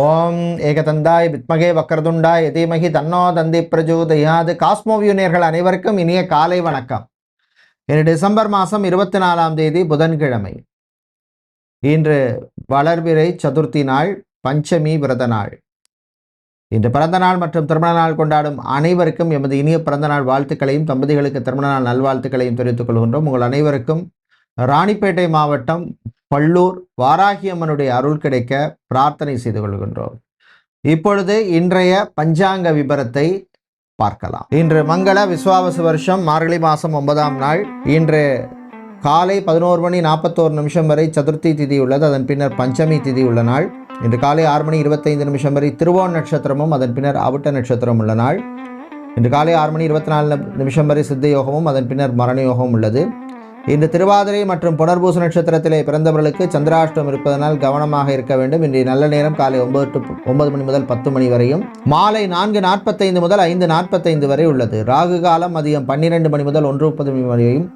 ஓம் ஏகதந்தாய் வித்மகே வக்கரதுண்டாய் எதீமகி தன்னோ தந்தி பிரஜோதயாது. காஸ்மோவியூ நேயர்கள் அனைவருக்கும் இனிய காலை வணக்கம். இன்று டிசம்பர் மாதம் 24ஆம் தேதி புதன்கிழமை. இன்று வளர்பிறை சதுர்த்தி நாள், பஞ்சமி விரத நாள். இன்று பிறந்த நாள் மற்றும் திருமண நாள் கொண்டாடும் அனைவருக்கும் எமது இனிய பிறந்த நாள் வாழ்த்துக்களையும் தம்பதிகளுக்கு திருமண நாள் நல்வாழ்த்துக்களையும் தெரிவித்துக் கொள்கின்றோம். உங்கள் அனைவருக்கும் ராணிப்பேட்டை மாவட்டம் பள்ளூர் வாராகியம்மனுடைய அருள் கிடைக்க பிரார்த்தனை செய்து கொள்கின்றோம். இப்பொழுது இன்றைய பஞ்சாங்க விபரத்தை பார்க்கலாம். இன்று மங்கள விஸ்வாவசு வருஷம் மார்கழி மாதம் 9ஆம் நாள். இன்று காலை 11:41 வரை சதுர்த்தி திதி உள்ளது. அதன் பின்னர் பஞ்சமி திதி உள்ள நாள். இன்று காலை 6:25 வரை திருவோண நட்சத்திரமும் அதன் பின்னர் அவிட்ட நட்சத்திரம் உள்ள நாள். இன்று காலை 6:24 வரை சித்த யோகமும் அதன் பின்னர் மரண யோகமும் உள்ளது. இன்று திருவாதிரை மற்றும் புனர்பூச நட்சத்திரத்திலே பிறந்தவர்களுக்கு சந்திராஷ்டம் இருப்பதனால் கவனமாக இருக்க வேண்டும். இன்றைய நல்ல நேரம் காலை 9 மணி முதல் 10 மணி வரையும், மாலை 4:45 முதல் 5:45 வரை உள்ளது. ராகு காலம் மதியம் 12 மணி முதல் 1:30 மணி வரையும்,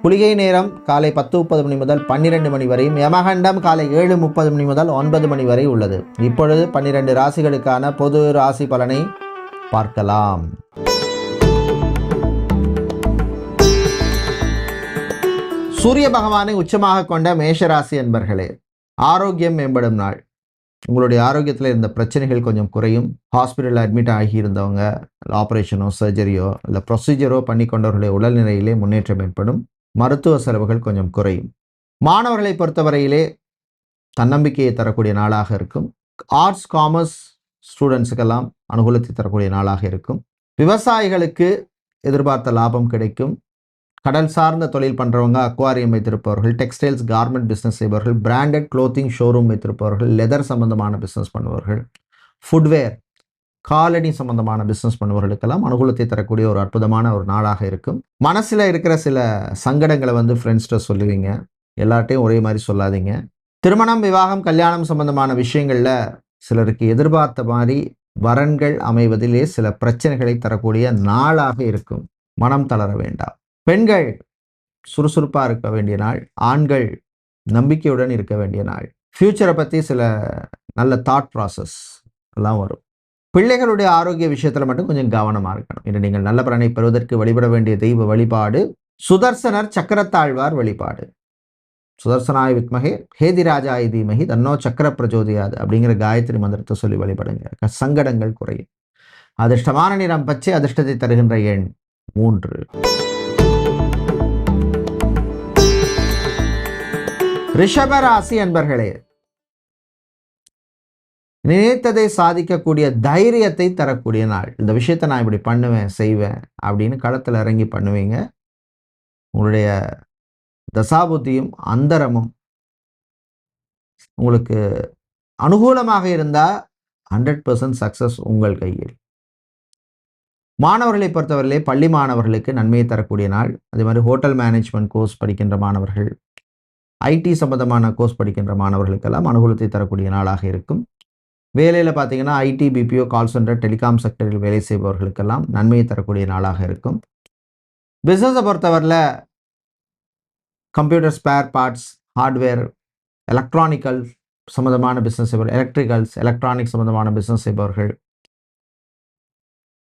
குளிகை நேரம் காலை 10:30 மணி முதல் 12 மணி வரையும், யமகண்டம் காலை 7:30 மணி முதல் 9 மணி வரை உள்ளது. இப்பொழுது 12 ராசிகளுக்கான பொது ராசி பலனை பார்க்கலாம். சூரிய பகவானை உச்சமாக கொண்ட மேஷராசி அன்பர்களே, ஆரோக்கியம் மேம்படும் நாள். உங்களுடைய ஆரோக்கியத்தில் இருந்த பிரச்சனைகள் கொஞ்சம் குறையும். ஹாஸ்பிட்டலில் அட்மிட் ஆகியிருந்தவங்க ஆப்ரேஷனோ சர்ஜரியோ இல்லை ப்ரொசீஜரோ பண்ணி கொண்டவர்களுடைய உடல்நிலையிலே முன்னேற்றம் ஏற்படும். மருத்துவ செலவுகள் கொஞ்சம் குறையும். மாணவர்களை பொறுத்தவரையிலே தன்னம்பிக்கையை தரக்கூடிய நாளாக இருக்கும். ஆர்ட்ஸ் காமர்ஸ் ஸ்டூடெண்ட்ஸுக்கெல்லாம் அனுகூலத்தை தரக்கூடிய நாளாக இருக்கும். விவசாயிகளுக்கு எதிர்பார்த்த லாபம் கிடைக்கும். கடல் சார்ந்த தொழில் பண்ணுறவங்க, அக்வாரியம் வைத்திருப்பவர்கள், டெக்ஸ்டைல்ஸ் கார்மெண்ட் பிஸ்னஸ் செய்பவர்கள், பிராண்டட் க்ளோத்திங் ஷோரூம் வைத்திருப்பவர்கள், லெதர் சம்பந்தமான பிஸ்னஸ் பண்ணுபவர்கள், ஃபுட்வேர் காலணி சம்பந்தமான பிஸ்னஸ் பண்ணுபவர்களுக்கெல்லாம் அனுகூலத்தை தரக்கூடிய ஒரு அற்புதமான ஒரு நாளாக இருக்கும். மனசில் இருக்கிற சில சங்கடங்களை ஃப்ரெண்ட்ஸ்கிட்ட சொல்லுவீங்க. எல்லார்ட்டையும் ஒரே மாதிரி சொல்லாதீங்க. திருமணம், விவாகம், கல்யாணம் சம்பந்தமான விஷயங்களில் சிலருக்கு எதிர்பார்த்த மாதிரி வரன்கள் அமைவதிலே சில பிரச்சனைகளை தரக்கூடிய நாளாக இருக்கும். மனம் தளர வேண்டாம். பெண்கள் சுறுசுறுப்பாக இருக்க வேண்டிய நாள். ஆண்கள் நம்பிக்கையுடன் இருக்க வேண்டிய நாள். ஃப்யூச்சரை பற்றி சில நல்ல தாட் ப்ராசஸ் எல்லாம் வரும். பிள்ளைகளுடைய ஆரோக்கிய விஷயத்தில் மட்டும் கொஞ்சம் கவனமாக இருக்கணும். இன்று நீங்கள் நல்ல பலனை பெறுவதற்கு வழிபட வேண்டிய தெய்வ வழிபாடு சுதர்சனர் சக்கரத்தாழ்வார் வழிபாடு. சுதர்சனாய் வித்மகே ஹேதிராஜாய் தீமகி தன்னோ சக்கர பிரஜோதியாது அப்படிங்கிற காயத்ரி மந்திரத்தை சொல்லி வழிபடுங்க. சங்கடங்கள் குறையும். அதிர்ஷ்டமான நிறம் பச்சை. அதிர்ஷ்டத்தை தருகின்ற எண் 3. ரிஷபராசி அன்பர்களே, நினைத்ததை சாதிக்கக்கூடிய தைரியத்தை தரக்கூடிய நாள். இந்த விஷயத்தை நான் இப்படி பண்ணுவேன் செய்வேன் அப்படின்னு களத்தில் இறங்கி பண்ணுவீங்க. உங்களுடைய தசாபுத்தியும் அந்தரமும் உங்களுக்கு அனுகூலமாக இருந்தால் 100% சக்சஸ் உங்கள் கையில். மாணவர்களை பொறுத்தவரையிலே பள்ளி மாணவர்களுக்கு நன்மையை தரக்கூடிய நாள். அதே மாதிரி ஹோட்டல் மேனேஜ்மெண்ட் கோர்ஸ் படிக்கின்ற மாணவர்கள், ஐடி சம்பந்தமான கோர்ஸ் படிக்கின்ற மாணவர்களுக்கெல்லாம் அனுகூலத்தை தரக்கூடிய நாளாக இருக்கும். வேலையில் பார்த்தீங்கன்னா ID, BPO, call centre, telecom செக்டரில் வேலை செய்பவர்களுக்கெல்லாம் நன்மையை தரக்கூடிய நாளாக இருக்கும். பிஸ்னஸை பொறுத்தவரையில் computer spare parts, hardware, electronical சம்பந்தமான பிஸ்னஸ் செய்பவர்கள், எலக்ட்ரிக்கல்ஸ், எலக்ட்ரானிக் சம்பந்தமான பிஸ்னஸ் செய்பவர்கள்,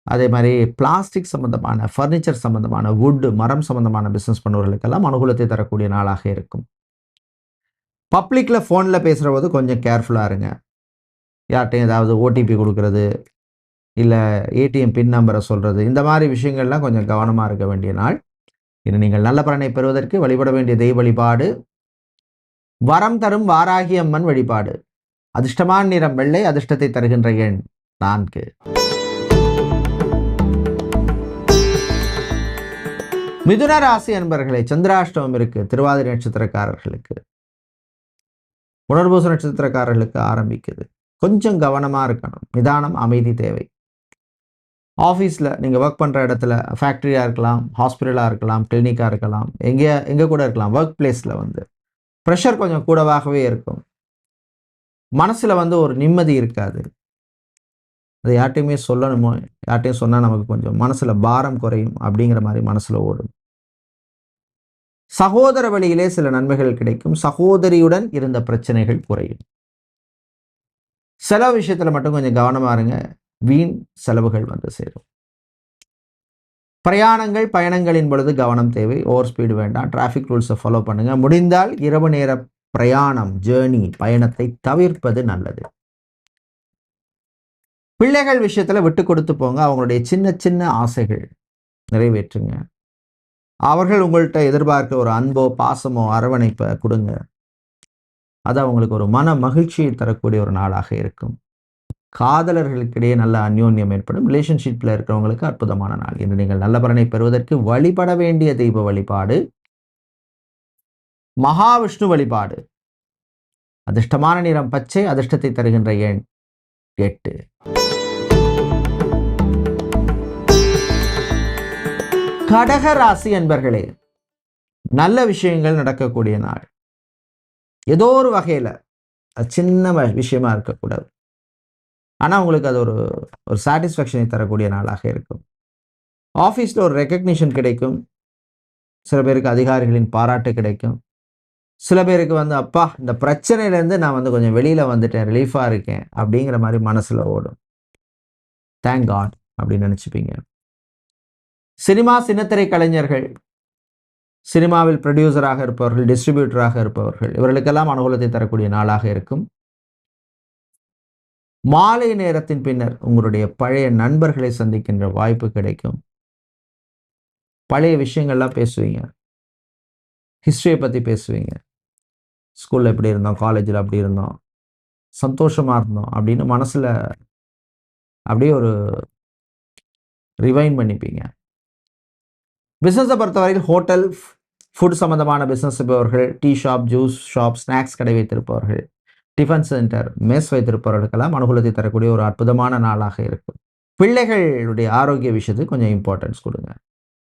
அதே மாதிரி பிளாஸ்டிக் சம்பந்தமான, ஃபர்னிச்சர் சம்பந்தமான, வுட், மரம் சம்பந்தமான பிஸ்னஸ் பண்ணுவவர்களுக்கெல்லாம் அனுகூலத்தை தரக்கூடிய நாளாக இருக்கும். பப்ளிக்கில் ஃபோனில் பேசுகிற போது கொஞ்சம் கேர்ஃபுல்லாக இருங்க. யார்ட்டையும் ஏதாவது ஓடிபி கொடுக்கறது, இல்லை ஏடிஎம் பின் நம்பரை சொல்கிறது, இந்த மாதிரி விஷயங்கள்லாம் கொஞ்சம் கவனமாக இருக்க வேண்டிய நாள். இது நீங்கள் நல்ல பலனை பெறுவதற்கு வழிபட வேண்டிய தெய்வ வழிபாடு வரம் தரும் வாராகி அம்மன் வழிபாடு. அதிர்ஷ்டமான நிறம் வெள்ளை. அதிர்ஷ்டத்தை தருகின்ற எண் 4. மிதுன ராசி அன்பர்களே, சந்திராஷ்டமம் இருக்கு திருவாதிரை நட்சத்திரக்காரர்களுக்கு. புனர்பூச நட்சத்திரக்காரர்களுக்கு ஆரம்பிக்குது. கொஞ்சம் கவனமாக இருக்கணும். நிதானம், அமைதி தேவை. ஆஃபீஸில் நீங்கள் ஒர்க் பண்ணுற இடத்துல, ஃபேக்ட்ரியாக இருக்கலாம், ஹாஸ்பிட்டலாக இருக்கலாம், கிளினிக்காக இருக்கலாம், எங்கே கூட இருக்கலாம், ஒர்க் பிளேஸில் ப்ரெஷர் கொஞ்சம் கூடவாகவே இருக்கும். மனசில் ஒரு நிம்மதி இருக்காது. அதை யார்ட்டையுமே சொல்லணுமோ, யார்ட்டையும் சொன்னால் நமக்கு கொஞ்சம் மனசில் பாரம் குறையும் அப்படிங்கிற மாதிரி மனசில் ஓடும். சகோதர வழியிலே சில நன்மைகள் கிடைக்கும். சகோதரியுடன் இருந்த பிரச்சனைகள் குறையும். செலவு விஷயத்தில் மட்டும் கொஞ்சம் கவனமாக இருங்க, வீண் செலவுகள் வந்து சேரும். பிரயாணங்கள் பயணங்களின் பொழுது கவனம் தேவை, ஓவர் ஸ்பீடு வேண்டாம், டிராஃபிக் ரூல்ஸை ஃபாலோ பண்ணுங்கள். முடிந்தால் இரவு நேர பிரயாணம் பயணத்தை தவிர்ப்பது நல்லது. பிள்ளைகள் விஷயத்தில் விட்டு கொடுத்து போங்க, அவங்களுடைய சின்ன சின்ன ஆசைகள் நிறைவேற்றுங்க. அவர்கள் உங்கள்கிட்ட எதிர்பார்க்க ஒரு அன்போ பாசமோ அரவணைப்பை கொடுங்க. அது அவங்களுக்கு ஒரு மன மகிழ்ச்சியை தரக்கூடிய ஒரு நாளாக இருக்கும். காதலர்களுக்கிடையே நல்ல அந்யோன்யம் ஏற்படும். ரிலேஷன்ஷிப்பில் இருக்கிறவங்களுக்கு அற்புதமான நாள். இன்று நீங்கள் நல்ல பலனை பெறுவதற்கு வழிபட வேண்டிய தெய்வ வழிபாடு மகாவிஷ்ணு வழிபாடு. அதிர்ஷ்டமான நிறம் பச்சை, அதிர்ஷ்டத்தை தருகின்ற எண் 8. கடக ராசி என்பர்களே, நல்ல விஷயங்கள் நடக்கக்கூடிய நாள். ஏதோ ஒரு வகையில் சின்ன விஷயமா இருக்கக்கூடாது, ஆனால் உங்களுக்கு அது ஒரு சாட்டிஸ்ஃபேக்ஷனை தரக்கூடிய நாளாக இருக்கும். ஆஃபீஸில் ஒரு ரெக்கக்னிஷன் கிடைக்கும். சில பேருக்கு அதிகாரிகளின் பாராட்டு கிடைக்கும். சில பேருக்கு வந்து அப்பா இந்த பிரச்சனையிலேருந்து நான் வந்து கொஞ்சம் வெளியில் வந்துட்டேன், ரிலீஃபாக இருக்கேன் அப்படிங்கிற மாதிரி மனசில் ஓடும். தேங்க் காட் அப்படின்னு நினச்சிப்பீங்க. சினிமா சின்னத்திரை கலைஞர்கள், சினிமாவில் ப்ரொடியூசராக இருப்பவர்கள், டிஸ்ட்ரிபியூட்டராக இருப்பவர்கள், இவர்களுக்கெல்லாம் அனுகூலத்தை தரக்கூடிய நாளாக இருக்கும். மாலை நேரத்தின் பின்னர் உங்களுடைய பழைய நண்பர்களை சந்திக்கின்ற வாய்ப்பு கிடைக்கும். பழைய விஷயங்கள்லாம் பேசுவீங்க, ஹிஸ்டரியை பற்றி பேசுவீங்க. ஸ்கூலில் எப்படி இருந்தோம், காலேஜில் அப்படி இருந்தோம், சந்தோஷமாக இருந்தோம் அப்படின்னு மனசில் அப்படியே ஒரு ரிவைண்ட் பண்ணிப்பீங்க. பிஸ்னஸை பொறுத்தவரையில் ஹோட்டல், ஃபுட் சம்மந்தமான பிஸ்னஸ் இருப்பவர்கள், tea shop, juice shop, snacks கடை வைத்திருப்பவர்கள், டிஃபன் சென்டர், மெஸ் வைத்திருப்பவர்களுக்கெல்லாம் அனுகூலத்தை தரக்கூடிய ஒரு அற்புதமான நாளாக இருக்கும். பிள்ளைகளுடைய ஆரோக்கிய விஷயத்துக்கு கொஞ்சம் இம்பார்ட்டன்ஸ் கொடுங்க.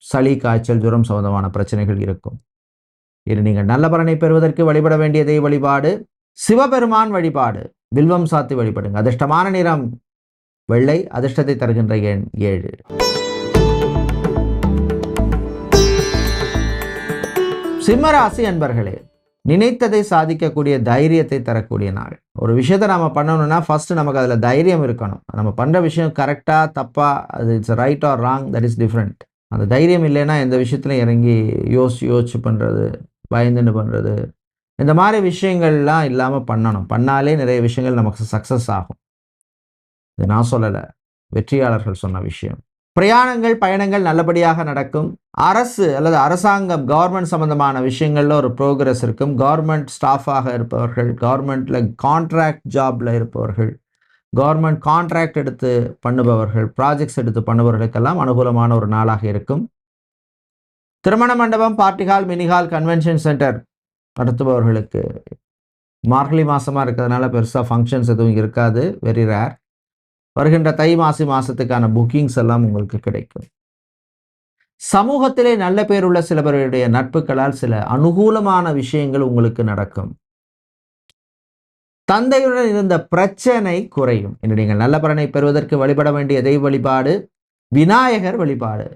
சளி, காய்ச்சல், ஜுரம் சம்பந்தமான பிரச்சனைகள் இருக்கும். இது நீங்கள் நல்ல பலனை பெறுவதற்கு வழிபட வேண்டிய தெய்வ வழிபாடு சிவபெருமான் வழிபாடு. வில்வம் சாத்தி வழிபடுங்க. அதிர்ஷ்டமான நிறம் வெள்ளை, அதிர்ஷ்டத்தை தருகின்ற எண் 7. சிம்மராசி அன்பர்களே, நினைத்ததை சாதிக்கக்கூடிய தைரியத்தை தரக்கூடிய நாள். ஒரு விஷயத்தை நம்ம பண்ணணும்னா ஃபர்ஸ்ட் நமக்கு அதில் தைரியம் இருக்கணும். நம்ம பண்ணுற விஷயம் கரெக்டாக தப்பா, அது it's right or wrong, that is different. அந்த தைரியம் இல்லைன்னா எந்த விஷயத்துலையும் இறங்கி யோசிச்சு பண்ணுறது, பயந்துன்னு பண்ணுறது, இந்த மாதிரி விஷயங்கள்லாம் இல்லாமல் பண்ணணும். பண்ணாலே நிறைய விஷயங்கள் நமக்கு சக்ஸஸ் ஆகும். இது நான் சொல்லலை, வெற்றியாளர்கள் சொன்ன விஷயம். பிரயாணங்கள் பயணங்கள் நல்லபடியாக நடக்கும். அரசு அல்லது அரசாங்கம், கவர்மெண்ட் சம்பந்தமான விஷயங்களில் ஒரு ப்ரோக்ரஸ் இருக்கும். கவர்மெண்ட் ஸ்டாஃபாக இருப்பவர்கள், கவர்மெண்ட்டில் கான்ட்ராக்ட் ஜாபில் இருப்பவர்கள், கவர்மெண்ட் கான்ட்ராக்ட் எடுத்து பண்ணுபவர்கள், ப்ராஜெக்ட்ஸ் எடுத்து பண்ணுபவர்களுக்கெல்லாம் அனுகூலமான ஒரு நாளாக இருக்கும். திருமண மண்டபம், party hall, mini hall, convention centre நடத்துபவர்களுக்கு மார்கழி மாதமாக இருக்கிறதுனால பெருசாக ஃபங்க்ஷன்ஸ் எதுவும் இருக்காது, வெரி ரேர். வருகின்ற தை மாசி மாதத்துக்கான புக்கிங்ஸ் எல்லாம் உங்களுக்கு கிடைக்கும். சமூகத்திலே நல்ல பேருள்ள சில பேருடைய நட்புகளால் சில அனுகூலமான விஷயங்கள் உங்களுக்கு நடக்கும். தந்தையுடன் இருந்த பிரச்சனை குறையும். இன்று நீங்கள் நல்ல பலனை பெறுவதற்கு வழிபட வேண்டிய தெய்வ வழிபாடு விநாயகர் வழிபாடு.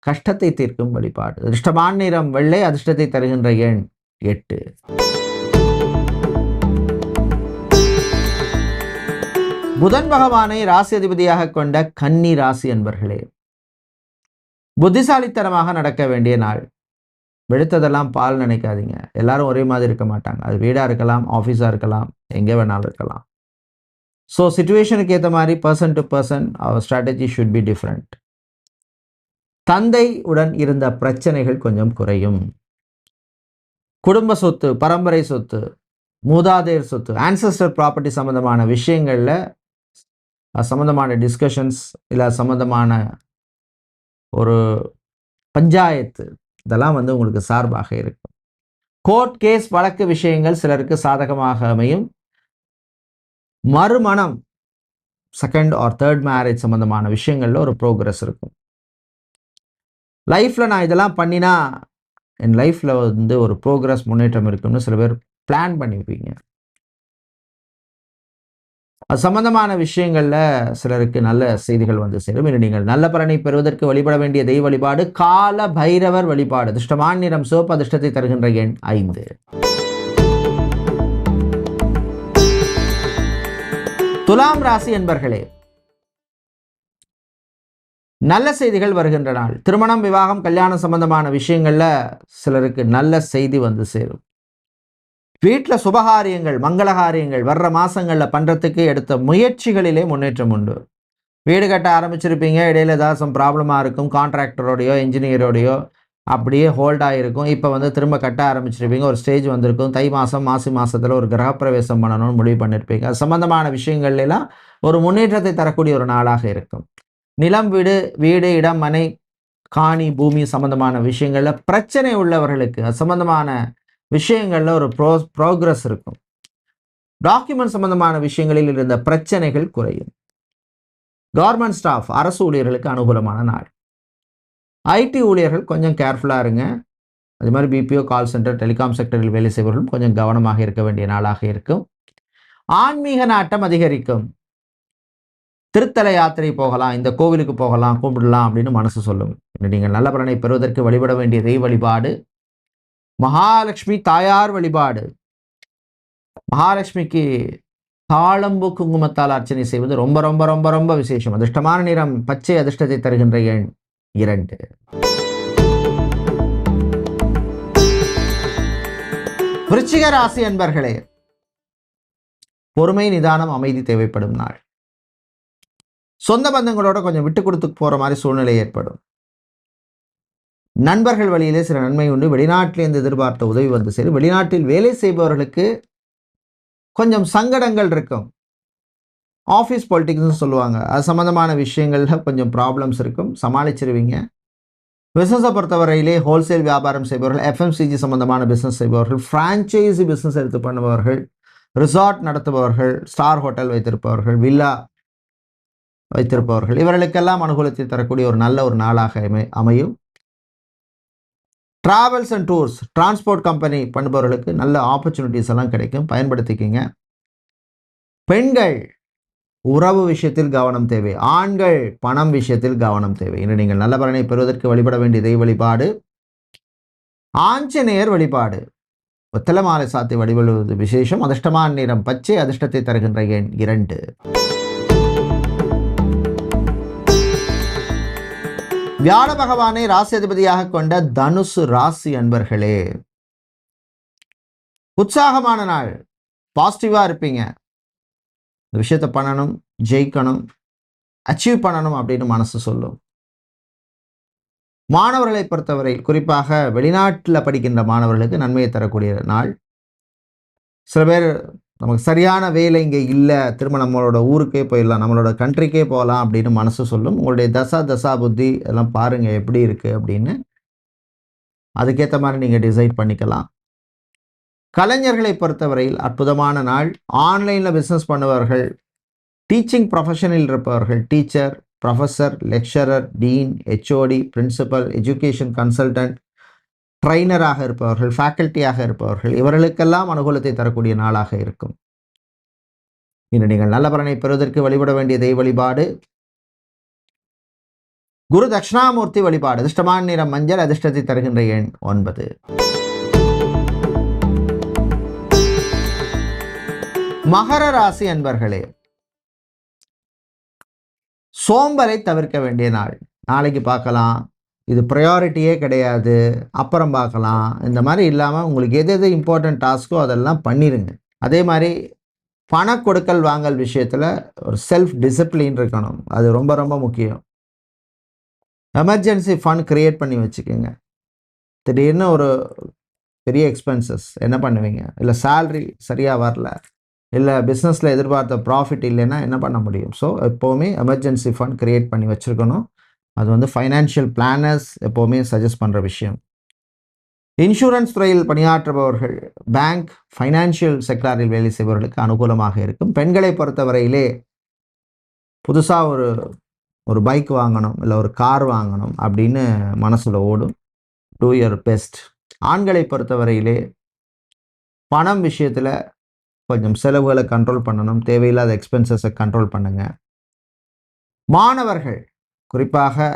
கஷ்டத்தை தீர்க்கும் வழிபாடு. அதிர்ஷ்டமான நிறம் வெள்ளை, அதிர்ஷ்டத்தை தருகின்ற எண் 8. புதன் பகவானை ராசி அதிபதியாக கொண்ட கன்னி ராசி என்பர்களே, புத்திசாலித்தனமாக நடக்க வேண்டிய நாள். வெளுத்ததெல்லாம் பால் நினைக்காதீங்க. எல்லாரும் ஒரே மாதிரி இருக்க மாட்டாங்க. அது வீடாக இருக்கலாம், ஆஃபீஸாக இருக்கலாம், எங்கே வேணாலும் இருக்கலாம். ஸோ சிச்சுவேஷனுக்கு ஏற்ற மாதிரி பர்சன் டு பர்சன் அவர் ஸ்ட்ராட்டஜி ஷுட் பி டிஃப்ரெண்ட். தந்தை உடன் இருந்த பிரச்சனைகள் கொஞ்சம் குறையும். குடும்ப சொத்து, பரம்பரை சொத்து, மூதாதையர் சொத்து, ஆன்செஸ்டர் ப்ராப்பர்ட்டி சம்மந்தமான விஷயங்களில் சம்மந்தமான டிஸ்கஷன்ஸ் இல்லை சம்மந்தமான ஒரு பஞ்சாயத்து, இதெல்லாம் வந்து உங்களுக்கு சார்பாக இருக்கும். கோர்ட் கேஸ் வழக்கு விஷயங்கள் சிலருக்கு சாதகமாக அமையும். மறுமணம், செகண்ட் ஆர் தேர்ட் மேரேஜ் சம்மந்தமான விஷயங்களில் ஒரு ப்ரோக்ரஸ் இருக்கும். லைஃப்பில் நான் இதெல்லாம் பண்ணினா என் லைஃப்பில் வந்து ஒரு ப்ரோக்ரஸ், முன்னேற்றம் இருக்குன்னு சில பேர் பிளான் பண்ணிப்பீங்க. அது சம்பந்தமான விஷயங்களில் சிலருக்கு நல்ல செய்திகள் வந்து சேரும். இன்று நீங்கள் நல்ல பலனை பெறுவதற்கு வழிபட வேண்டிய தெய்வ வழிபாடு கால பைரவர் வழிபாடு. அதிர்ஷ்டமான நிறம் சிவப்பு, அதிர்ஷ்டத்தை தருகின்ற எண் 5. துலாம் ராசி என்பர்களே, நல்ல செய்திகள் வருகின்ற நாள். திருமணம், விவாகம், கல்யாணம் சம்பந்தமான விஷயங்கள்ல சிலருக்கு நல்ல செய்தி வந்து சேரும். வீட்டில் சுபகாரியங்கள், மங்களகாரியங்கள் வர்ற மாசங்கள்ல பண்றதுக்கு எடுத்த முயற்சிகளிலே முன்னேற்றம் உண்டு. வீடு கட்ட ஆரம்பிச்சிருப்பீங்க, இடையில ஏதாவது ப்ராப்ளமாக இருக்கும், கான்ட்ராக்டரோடையோ இன்ஜினியரோடையோ அப்படியே ஹோல்டாக இருக்கும். இப்போ வந்து திரும்ப கட்ட ஆரம்பிச்சிருப்பீங்க, ஒரு ஸ்டேஜ் வந்திருக்கும். தை மாதம் மாசி மாதத்தில் ஒரு கிரகப்பிரவேசம் பண்ணணும்னு முடிவு பண்ணியிருப்பீங்க. அது சம்பந்தமான விஷயங்கள்லாம் ஒரு முன்னேற்றத்தை தரக்கூடிய ஒரு நாளாக இருக்கும். நிலம், வீடு, இடம், மனை, காணி, பூமி சம்பந்தமான விஷயங்களில் பிரச்சனை உள்ளவர்களுக்கு அது சம்பந்தமான விஷயங்களில் ஒரு ப்ரோக்ரஸ் இருக்கும். டாக்குமெண்ட் சம்பந்தமான விஷயங்களில் இருந்த பிரச்சனைகள் குறையும். கவர்மெண்ட் ஸ்டாஃப், அரசு ஊழியர்களுக்கு அனுகூலமான நாள். ஐடி ஊழியர்கள் கொஞ்சம் கேர்ஃபுல்லாக இருங்க. அது மாதிரி பிபிஓ, கால் சென்டர், டெலிகாம் செக்டரில் வேலை செய்பவர்களும் கொஞ்சம் கவனமாக இருக்க வேண்டிய நாளாக இருக்கும். ஆன்மீக நாட்டம் அதிகரிக்கும். திருத்தல யாத்திரை போகலாம், இந்த கோவிலுக்கு போகலாம், கும்பிடலாம் அப்படின்னு மனசு சொல்லும். நீங்கள் நல்ல பலனை பெறுவதற்கு வழிபட வேண்டிய தெய்வ வழிபாடு மகாலட்சுமி தாயார் வழிபாடு. மகாலட்சுமிக்கு தாளம்பு குங்குமத்தால் அர்ச்சனை செய்வது ரொம்ப ரொம்ப ரொம்ப ரொம்ப விசேஷம். அதிர்ஷ்டமான நிறம் பச்சை, அதிர்ஷ்டத்தை தருகின்ற எண் 2. விருச்சிக ராசி அன்பர்களே, பொறுமை, நிதானம், அமைதி தேவைப்படும் நாள். சொந்த பந்தங்களோட கொஞ்சம் விட்டு கொடுத்து போற மாதிரி சூழ்நிலை ஏற்படும். நண்பர்கள் வழியிலே சில நன்மை உண்டு. வெளிநாட்டிலிருந்து எதிர்பார்த்த உதவி வந்து சரி. வெளிநாட்டில் வேலை செய்பவர்களுக்கு கொஞ்சம் சங்கடங்கள் இருக்கும். ஆஃபீஸ் பாலிட்டிக்ஸ்னு சொல்லுவாங்க, அது சம்மந்தமான விஷயங்கள்ல கொஞ்சம் ப்ராப்ளம்ஸ் இருக்கும், சமாளிச்சிருவீங்க. பிஸ்னஸை பொறுத்தவரையிலே ஹோல்சேல் வியாபாரம் செய்பவர்கள், எஃப்எம்சிஜி சம்பந்தமான பிஸ்னஸ் செய்பவர்கள், ஃப்ரான்ச்சைசி பிஸ்னஸ் எடுத்து பண்ணுபவர்கள், ரிசார்ட் நடத்துபவர்கள், ஸ்டார் ஹோட்டல் வைத்திருப்பவர்கள், வில்லா வைத்திருப்பவர்கள், இவர்களுக்கெல்லாம் அனுகூலத்தை தரக்கூடிய ஒரு நல்ல ஒரு நாளாக அமையும். Travels and tours, transport company பண்ணுபவர்களுக்கு நல்ல ஆப்பர்ச்சுனிட்டிஸ் எல்லாம் கிடைக்கும், பயன்படுத்திக்கிங்க. பெண்கள் உறவு விஷயத்தில் கவனம் தேவை. ஆண்கள் பணம் விஷயத்தில் கவனம் தேவை. இன்று நீங்கள் நல்ல பலனை பெறுவதற்கு வழிபட வேண்டிய தெய்வ வழிபாடு ஆஞ்சநேயர் வழிபாடு. வெத்தலை மாலை சாத்தி வழிபடுவது விசேஷம். அதிர்ஷ்டமான நிறம் பச்சை, அதிர்ஷ்டத்தை தருகின்ற எண் 2. வியாழ பகவானை ராசி அதிபதியாக கொண்ட தனுசு ராசி அன்பர்களே, உற்சாகமான நாள். பாசிட்டிவா இருப்பீங்க. இந்த விஷயத்தை பண்ணணும், ஜெயிக்கணும், அச்சீவ் பண்ணணும் அப்படின்னு மனசு சொல்லும். மாணவர்களை பொறுத்தவரை, குறிப்பாக வெளிநாட்டில் படிக்கின்ற மாணவர்களுக்கு நன்மையை தரக்கூடிய நாள். சில பேர் நமக்கு சரியான வேலை இங்கே இல்லை, திரும்ப நம்மளோட ஊருக்கே போயிடலாம், நம்மளோட கண்ட்ரிக்கே போகலாம் அப்படின்னு மனசு சொல்லும். உங்களுடைய தசா புத்தி எல்லாம் பாருங்கள் எப்படி இருக்குது அப்படின்னு. அதுக்கேற்ற மாதிரி நீங்கள் டிசைட் பண்ணிக்கலாம். கலைஞர்களை பொறுத்தவரையில் அற்புதமான நாள். ஆன்லைனில் பிஸ்னஸ் பண்ணுபவர்கள், டீச்சிங் ப்ரொஃபஷனில் இருப்பவர்கள், teacher, professor, lecturer, dean, HOD, principal, education consultant, ட்ரைனராக இருப்பவர்கள், ஃபேக்கல்ட்டியாக இருப்பவர்கள், இவர்களுக்கெல்லாம் அனுகூலத்தை தரக்கூடிய நாளாக இருக்கும். இன்று நீங்கள் நல்ல பலனை பெறுவதற்கு வழிபட வேண்டிய தெய்வ வழிபாடு குரு தட்சிணாமூர்த்தி வழிபாடு. அதிர்ஷ்டமான நிறம் மஞ்சள், அதிர்ஷ்டத்தை தருகின்ற எண் 9. மகர ராசி அன்பர்களே, சோம்பலை தவிர்க்க வேண்டிய நாள். நாளைக்கு பார்க்கலாம், இது ப்ரையாரிட்டியே கிடையாது, அப்புறம் பார்க்கலாம், இந்த மாதிரி இல்லாமல் உங்களுக்கு எது எது இம்பார்ட்டன்ட் டாஸ்க்கோ அதெல்லாம் பண்ணிடுங்க. அதே மாதிரி பண கொடுக்கல் வாங்கல் விஷயத்தில் ஒரு செல்ஃப் டிசிப்ளின் இருக்கணும், அது ரொம்ப ரொம்ப முக்கியம். எமர்ஜென்சி ஃபண்ட் க்ரியேட் பண்ணி வச்சுக்கோங்க. திடீர்னு ஒரு பெரிய எக்ஸ்பென்சஸ் என்ன பண்ணுவீங்க, இல்லை சேல்ரி சரியாக வரல, இல்லை பிஸ்னஸில் எதிர்பார்த்த ப்ராஃபிட் இல்லைன்னா என்ன பண்ண முடியும்? ஸோ எப்போவுமே எமர்ஜென்சி ஃபண்ட் க்ரியேட் பண்ணி வச்சுருக்கணும். அது வந்து ஃபைனான்ஷியல் பிளானர்ஸ் எப்போவுமே சஜஸ்ட் பண்ணுற விஷயம். இன்சூரன்ஸ் துறையில் பணியாற்றுபவர்கள், பேங்க், ஃபைனான்ஷியல் செக்டாரில் வேலை செய்பவர்களுக்கு அனுகூலமாக இருக்கும். பெண்களை பொறுத்தவரையிலே புதுசாக ஒரு பைக் வாங்கணும், இல்லை ஒரு கார் வாங்கணும் அப்படின்னு மனசில் ஓடும். Two your best. ஆண்களை பொறுத்தவரையிலே பணம் விஷயத்தில் கொஞ்சம் செலவுகளை கண்ட்ரோல் பண்ணணும், தேவையில்லாத எக்ஸ்பென்சஸை கண்ட்ரோல் பண்ணுங்கள். மாணவர்கள், குறிப்பாக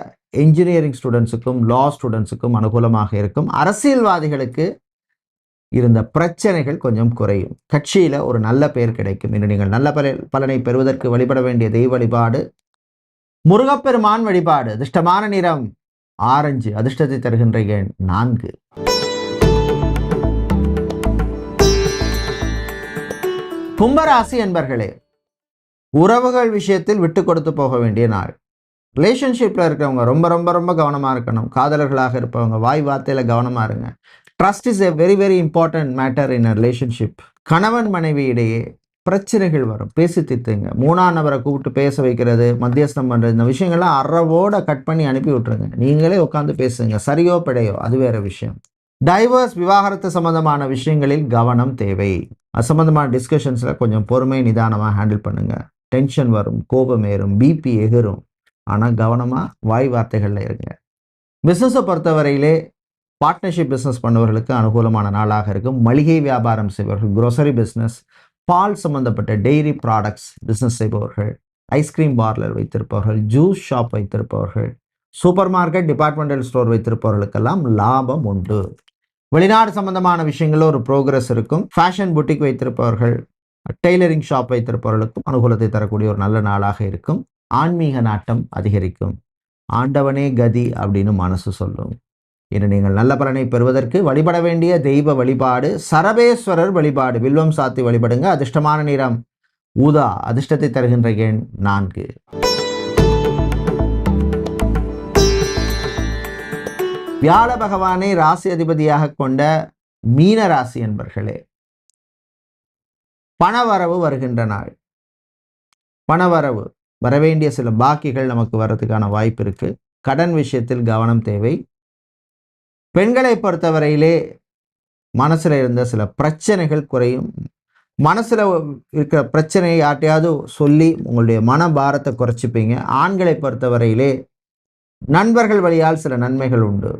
இன்ஜினியரிங் ஸ்டூடெண்ட்ஸுக்கும் லா ஸ்டூடெண்ட்ஸுக்கும் அனுகூலமாக இருக்கும். அரசியல்வாதிகளுக்கு இருந்த பிரச்சனைகள் கொஞ்சம் குறையும். கட்சியில் ஒரு நல்ல பெயர் கிடைக்கும். இன்று நீங்கள் நல்ல பலனை பெறுவதற்கு வழிபட வேண்டிய தெய்வ வழிபாடு முருகப்பெருமான் வழிபாடு. அதிர்ஷ்டமான நிறம் ஆரஞ்சு. அதிர்ஷ்டத்தை தருகின்ற எண் 4. கும்பராசி என்பர்களே, உறவுகள் விஷயத்தில் விட்டு கொடுத்து போக வேண்டிய நாள். ரிலேஷன்ஷிப்பில் இருக்கிறவங்க ரொம்ப ரொம்ப ரொம்ப கவனமாக இருக்கணும். காதலர்களாக இருப்பவங்க வாய் வார்த்தையில் கவனமாக இருங்க. Trust is a very very important matter in a relationship. கணவன் மனைவி இடையே பிரச்சனைகள் வரும், பேசி தீர்த்துங்க. 3ஆம் நபரை கூப்பிட்டு பேச வைக்கிறது, மத்தியஸ்தம் பண்ணுறது, இந்த விஷயங்கள்லாம் அறவோட கட் பண்ணி அனுப்பி விட்டுருங்க. நீங்களே உட்காந்து பேசுங்க. சரியோ பிழையோ அது வேற விஷயம். டைவர்ஸ், விவாகரத்து சம்பந்தமான விஷயங்களில் கவனம் தேவை. அது சம்பந்தமான டிஸ்கஷன்ஸில் கொஞ்சம் பொறுமை நிதானமாக ஹேண்டில் பண்ணுங்கள். டென்ஷன் வரும், கோபம் ஏறும், பிபி எகிரும். ஆனால் கவனமாக வாய் வார்த்தைகளில் இருங்க. பிஸ்னஸை பொறுத்தவரையிலே பார்ட்னர்ஷிப் பிஸ்னஸ் பண்ணுவர்களுக்கு அனுகூலமான நாளாக இருக்கும். மளிகை வியாபாரம் செய்பவர்கள், குரோசரி பிஸ்னஸ், பால் சம்பந்தப்பட்ட டெய்ரி ப்ராடக்ட்ஸ் பிஸ்னஸ் செய்பவர்கள், ஐஸ்கிரீம் பார்லர் வைத்திருப்பவர்கள், ஜூஸ் ஷாப் வைத்திருப்பவர்கள், சூப்பர் மார்க்கெட், டிபார்ட்மெண்டல் ஸ்டோர் வைத்திருப்பவர்களுக்கெல்லாம் லாபம் உண்டு. வெளிநாடு சம்பந்தமான விஷயங்களில் ஒரு ப்ரோக்ரஸ் இருக்கும். ஃபேஷன் புட்டிக் வைத்திருப்பவர்கள், டெய்லரிங் ஷாப் வைத்திருப்பவர்களுக்கும் அனுகூலத்தை தரக்கூடிய ஒரு நல்ல நாளாக இருக்கும். ஆன்மீக நாட்டம் அதிகரிக்கும். ஆண்டவனே கதி அப்படின்னு மனசு சொல்லும். இன்று நீங்கள் நல்ல பலனை பெறுவதற்கு வழிபட வேண்டிய தெய்வ வழிபாடு சரபேஸ்வரர் வழிபாடு. வில்வம் சாத்தி வழிபடுங்க. அதிர்ஷ்டமான நிறம் ஊதா. அதிர்ஷ்டத்தை தருகின்ற எண் 4. வியாழ பகவானை ராசி அதிபதியாக கொண்ட மீன ராசி என்பர்களே, பணவரவு வருகின்ற நாள். பணவரவு வரவேண்டிய சில பாக்கிகள் நமக்கு வர்றதுக்கான வாய்ப்பு இருக்கு. கடன் விஷயத்தில் கவனம் தேவை. பெண்களை பொறுத்தவரையிலே மனசில் இருந்த சில பிரச்சனைகள் குறையும். மனசில் இருக்கிற பிரச்சனையை யார்ட்டையாவது சொல்லி உங்களுடைய மன பாரத்தை குறைச்சிப்பீங்க. ஆண்களை பொறுத்தவரையிலே நண்பர்கள் வழியால் சில நன்மைகள் உண்டு.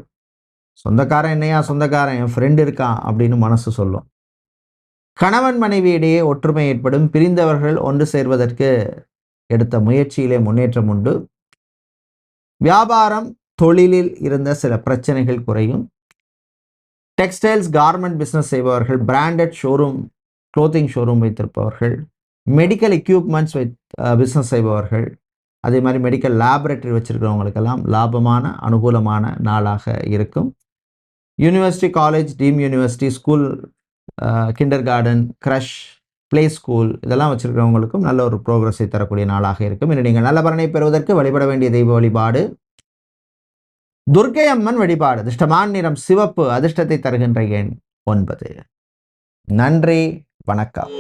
சொந்தக்காரன் என்னையா சொந்தக்காரன், என் ஃப்ரெண்டு இருக்கான் அப்படின்னு மனசு சொல்லும். கணவன் மனைவி இடையே ஒற்றுமை ஏற்படும். பிரிந்தவர்கள் ஒன்று சேர்வதற்கு எடுத்த முயற்சியிலே முன்னேற்றம் உண்டு. வியாபாரம், தொழிலில் இருந்த சில பிரச்சனைகள் குறையும். டெக்ஸ்டைல்ஸ், கார்மெண்ட் பிஸ்னஸ் செய்பவர்கள், பிராண்டட் ஷோரூம், க்ளோத்திங் ஷோரூம் வைத்திருப்பவர்கள், மெடிக்கல் எக்யூப்மெண்ட்ஸ் பிஸ்னஸ் செய்பவர்கள், அதே மாதிரி மெடிக்கல் லேபரேட்டரி வச்சுருக்கிறவங்களுக்கெல்லாம் லாபமான அனுகூலமான நாளாக இருக்கும். University, college, team university, school, kinder garden, crush, play school இதெல்லாம் வச்சுருக்கிறவங்களுக்கும் நல்ல ஒரு ப்ரோக்ரஸை தரக்கூடிய நாளாக இருக்கும். இன்று நீங்கள் நல்ல பலனை பெறுவதற்கு வழிபட வேண்டிய தெய்வ வழிபாடு துர்க்கை அம்மன் வழிபாடு. அதிர்ஷ்டமான நிறம் சிவப்பு. அதிர்ஷ்டத்தை தருகின்ற எண் 9. நன்றி, வணக்கம்.